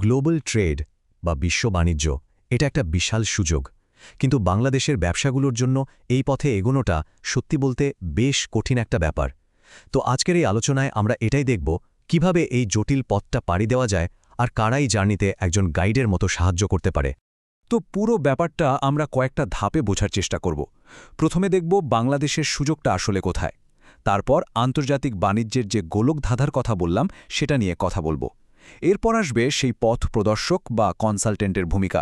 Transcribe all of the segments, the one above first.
Global trade বা বিশ্ব বাণিজ্য এটা একটা বিশাল সুযোগ, কিন্তু বাংলাদেশের ব্যবসাগুলোর জন্য এই পথে এগোনোটা সত্যি বলতে বেশ কঠিন একটা ব্যাপার। তো আজকের এই আলোচনায় আমরা এটাই দেখব কিভাবে এই জটিল পথটা পাড়ি দেওয়া যায় আর কারাই জার্নিতে একজন গাইডের মতো সাহায্য করতে পারে। তো পুরো ব্যাপারটা আমরা কয়েকটা ধাপে বোঝার চেষ্টা করব। প্রথমে দেখব বাংলাদেশের সুযোগটা আসলে কোথায়, তারপর আন্তর্জাতিক বাণিজ্যের যে গোলকধাঁধার কথা বললাম সেটা নিয়ে কথা বলবো। এরপর আসবে সেই পথ প্রদর্শক বা কনসালটেন্টের ভূমিকা,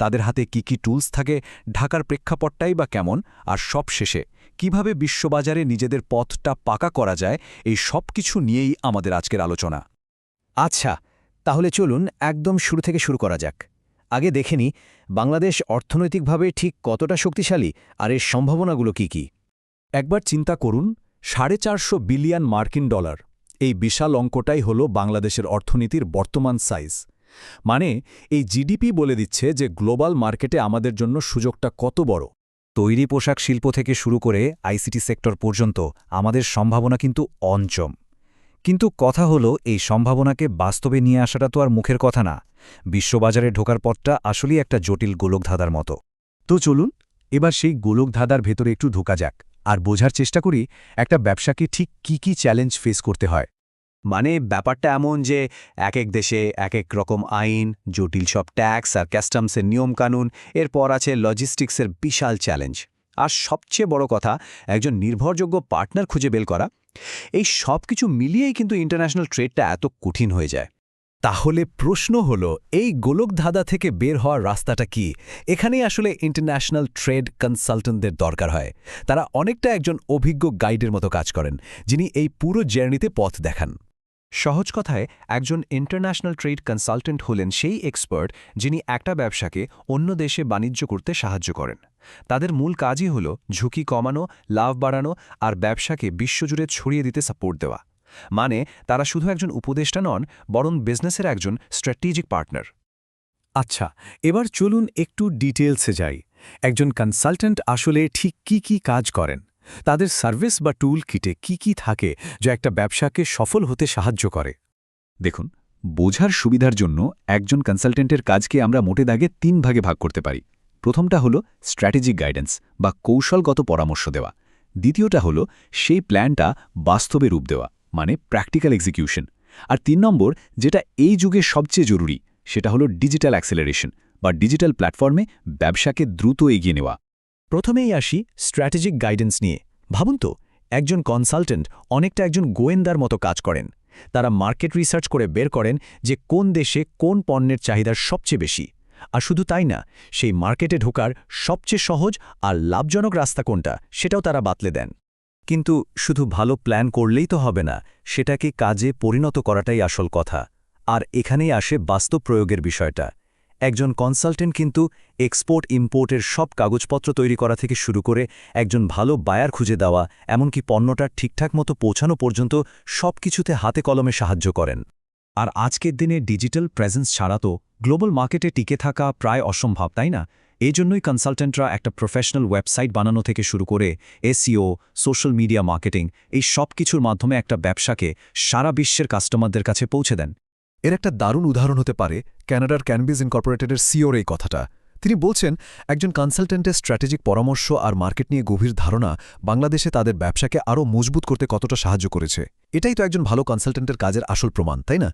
তাদের হাতে কি টুলস থাকে, ঢাকার প্রেক্ষাপটটাই বা কেমন, আর সবশেষে কিভাবে বিশ্ববাজারে নিজেদের পথটা পাকা করা যায়। এই সব কিছু নিয়েই আমাদের আজকের আলোচনা। আচ্ছা, তাহলে চলুন একদম শুরু থেকে শুরু করা যাক। আগে দেখে নিই বাংলাদেশ অর্থনৈতিকভাবে ঠিক কতটা শক্তিশালী আর এর সম্ভাবনাগুলো কি। একবার চিন্তা করুন, 450 বিলিয়ন মার্কিন ডলার, এই বিশাল অঙ্কটাই হল বাংলাদেশের অর্থনীতির বর্তমান সাইজ। মানে এই জিডিপি বলে দিচ্ছে যে গ্লোবাল মার্কেটে আমাদের জন্য সুযোগটা কত বড়। তৈরি পোশাক শিল্প থেকে শুরু করে আইসিটি সেক্টর পর্যন্ত আমাদের সম্ভাবনা কিন্তু অঞ্চম। কিন্তু কথা হলো, এই সম্ভাবনাকে বাস্তবে নিয়ে আসাটা তো আর মুখের কথা না। বিশ্ববাজারে ঢোকার পথটা আসলেই একটা জটিল গোলকধাঁধার মতো। তো চলুন এবার সেই গোলকধাঁধার ভেতরে একটু ঢোকা যাক আর বোঝার চেষ্টা করি একটা ব্যবসাকে ঠিক কি চ্যালেঞ্জ ফেস করতে হয়। মানে ব্যাপারটা এমন যে এক এক দেশে এক এক রকম আইন, জটিল সব ট্যাক্স আর কাস্টমসের নিয়মকানুন, এরপর আছে লজিস্টিক্সের বিশাল চ্যালেঞ্জ, আর সবচেয়ে বড় কথা একজন নির্ভরযোগ্য পার্টনার খুঁজে বের করা। এই সব কিছু মিলিয়েই কিন্তু ইন্টারন্যাশনাল ট্রেডটা এত কঠিন হয়ে যায়। তাহলে প্রশ্ন হল, এই গোলকধাঁধা থেকে বের হওয়ার রাস্তাটা কি? এখানেই আসলে ইন্টারন্যাশনাল ট্রেড কনসালটেন্টদের দরকার হয়। তারা অনেকটা একজন অভিজ্ঞ গাইডের মতো কাজ করেন, যিনি এই পুরো জার্নিতে পথ দেখান। সহজ কথায় একজন ইন্টারন্যাশনাল ট্রেড কনসালটেন্ট হলেন সেই এক্সপার্ট যিনি একটা ব্যবসাকে অন্য দেশে বাণিজ্য করতে সাহায্য করেন। তাদের মূল কাজই হল ঝুঁকি কমানো, লাভ বাড়ানো আর ব্যবসাকে বিশ্বজুড়ে ছড়িয়ে দিতে সাপোর্ট দেওয়া। মানে তারা শুধু একজন উপদেষ্টা নন, বরং বিজনেসের একজন স্ট্র্যাটেজিক পার্টনার। আচ্ছা, এবার চলুন একটু ডিটেলসে যাই। একজন কনসালটেন্ট আসলে ঠিক কি কাজ করেন? তাদের সার্ভিস বা টুল কিটে কি থাকে যা একটা ব্যবসাকে সফল হতে সাহায্য করে? দেখুন, বোঝার সুবিধার জন্য একজন কনসালটেন্টের কাজকে আমরা মোটে দাগে 3 ভাগে ভাগ করতে পারি। প্রথমটা হলো স্ট্র্যাটেজিক গাইডেন্স বা কৌশলগত পরামর্শ দেওয়া। দ্বিতীয়টা হলো সেই প্ল্যানটা বাস্তবে রূপ দেওয়া, মানে প্র্যাকটিক্যাল এক্সিকিউশন। আর 3 নম্বর, যেটা এই যুগে সবচেয়ে জরুরি, সেটা হলো ডিজিটাল অ্যাক্সেলারেশন বা ডিজিটাল প্ল্যাটফর্মে ব্যবসাকে দ্রুত এগিয়ে নেওয়া। প্রথমেই আসি স্ট্র্যাটেজিক গাইডেন্স নিয়ে। ভাবুন তো, একজন কনসালটেন্ট অনেকটা একজন গোয়েন্দার মতো কাজ করেন। তারা মার্কেট রিসার্চ করে বের করেন যে কোন দেশে কোন পণ্যের চাহিদা সবচেয়ে বেশি, আর শুধু তাই না, সেই মার্কেটে ঢোকার সবচেয়ে সহজ আর লাভজনক রাস্তা কোনটা সেটাও তারা বাতলে দেন। কিন্তু শুধু ভালো প্ল্যান করলেই তো হবে না, সেটাকে কাজে পরিণত করাটাই আসল কথা। আর এখানেই আসে বাস্তব প্রয়োগের বিষয়টা। একজন কনসালটেন্ট কিন্তু এক্সপোর্ট ইম্পোর্টের সব কাগজপত্র তৈরি করা থেকে শুরু করে একজন ভালো বায়ার খুঁজে দেওয়া, এমনকি পণ্যটার ঠিকঠাক মতো পৌঁছানো পর্যন্ত সব কিছুতে হাতে কলমে সাহায্য করেন। আর আজকের দিনে ডিজিটাল প্রেজেন্স ছাড়া তো গ্লোবাল মার্কেটে টিকে থাকা প্রায় অসম্ভব, তাই না? এজন্যই কনসালটেন্টরা একটা প্রফেশনাল ওয়েবসাইট বানানো থেকে শুরু করে এসইও, সোশ্যাল মিডিয়া মার্কেটিং, এই সব কিছুর মাধ্যমে একটা ব্যবসাকে সারা বিশ্বের কাস্টমারদের কাছে পৌঁছে দেন। এর একটা দারুণ উদাহরণ হতে পারে ক্যানাডার ক্যানবিজ ইনকর্পোরেটেডের সিওর এই কথাটা। তিনি বলছেন, একজন কনসালটেন্টের স্ট্র্যাটেজিক পরামর্শ আর মার্কেট নিয়ে গভীর ধারণা বাংলাদেশে তাদের ব্যবসাকে আরও মজবুত করতে কতটা সাহায্য করেছে। এটাই তো একজন ভালো কনসালটেন্টের কাজের আসল প্রমাণ, তাই না?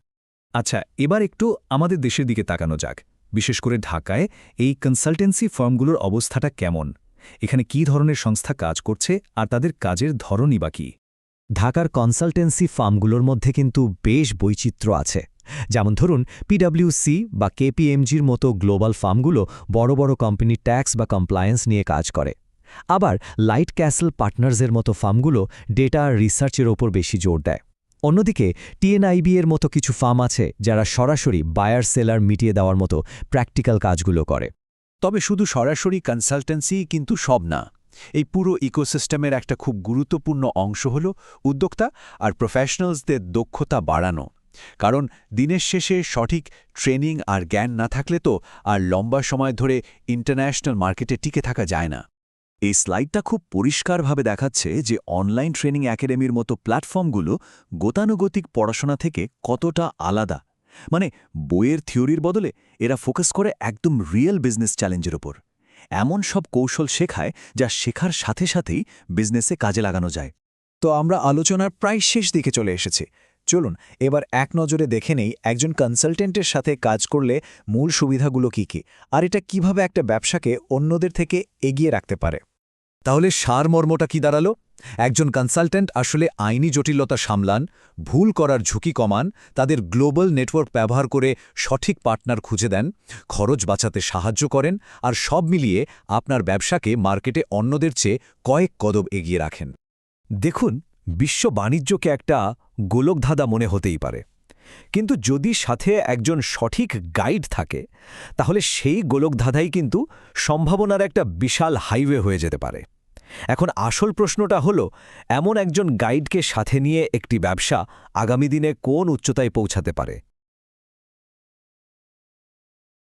আচ্ছা, এবার একটু আমাদের দেশের দিকে তাকানো যাক। বিশেষ করে ঢাকায় এই কনসালটেন্সি ফার্মগুলোর অবস্থাটা কেমন? এখানে কি ধরনের সংস্থা কাজ করছে আর তাদের কাজের ধরনই বা কি? ঢাকার কনসালটেন্সি ফার্মগুলোর মধ্যে কিন্তু বেশ বৈচিত্র্য আছে। যেমন ধরুন, পিডব্লিউসি বা কেপিএমজির মতো গ্লোবাল ফার্মগুলো বড় বড় কোম্পানি ট্যাক্স বা কমপ্লায়েন্স নিয়ে কাজ করে। আবার লাইট ক্যাসল পার্টনার্সের মতো ফার্মগুলো ডেটা আর রিসার্চের ওপর বেশি জোর দেয়। অন্যদিকে টিএনআইবি এর মতো কিছু ফার্ম আছে যারা সরাসরি বায়ার সেলার মিটিয়ে দেওয়ার মতো প্র্যাকটিক্যাল কাজগুলো করে। তবে শুধু সরাসরি কনসালটেন্সি কিন্তু সব না। এই পুরো ইকোসিস্টেমের একটা খুব গুরুত্বপূর্ণ অংশ হল উদ্যোক্তা আর প্রফেশনালসদের দক্ষতা বাড়ানো। কারণ দিনের শেষে সঠিক ট্রেনিং আর জ্ঞান না থাকলে তো আর লম্বা সময় ধরে ইন্টারন্যাশনাল মার্কেটে টিকে থাকা যায় না। এই স্লাইডটা খুব পরিষ্কারভাবে দেখাচ্ছে যে অনলাইন ট্রেনিং একাডেমির মতো প্ল্যাটফর্মগুলো গতানুগতিক পড়াশোনা থেকে কতটা আলাদা। মানে বইয়ের থিওরির বদলে এরা ফোকাস করে একদম রিয়েল বিজনেস চ্যালেঞ্জের ওপর। এমন সব কৌশল শেখায় যা শেখার সাথে সাথেই বিজনেসে কাজে লাগানো যায়। তো আমরা আলোচনার প্রায় শেষ দিকে চলে এসেছি। চলুন এবার এক নজরে দেখে নেই একজন কনসালটেন্টের সাথে কাজ করলে মূল সুবিধাগুলো কি কি, আর এটা কিভাবে একটা ব্যবসাকে অন্যদের থেকে এগিয়ে রাখতে পারে। তাহলে সারমর্মটা কি দাঁড়ালো? একজন কনসালটেন্ট আসলে আইনি জটিলতা সামলান, ভুল করার ঝুঁকি কমান, তাদের গ্লোবাল নেটওয়ার্ক ব্যবহার করে সঠিক পার্টনার খুঁজে দেন, খরচ বাঁচাতে সাহায্য করেন, আর সব মিলিয়ে আপনার ব্যবসাকে মার্কেটে অন্যদের চেয়ে কয়েক কদম এগিয়ে রাখেন। দেখুন, বিশ্ব বাণিজ্যকে একটা গোলকধাঁধা মনে হতেই পারে, কিন্তু যদি সাথে একজন সঠিক গাইড থাকে তাহলে সেই গোলকধাঁধাই কিন্তু সম্ভাবনার একটা বিশাল হাইওয়ে হয়ে যেতে পারে। এখন আসল প্রশ্নটা হলো, এমন একজন গাইডকে সাথে নিয়ে একটি ব্যবসা আগামী দিনে কোন উচ্চতায় পৌঁছাতে পারে।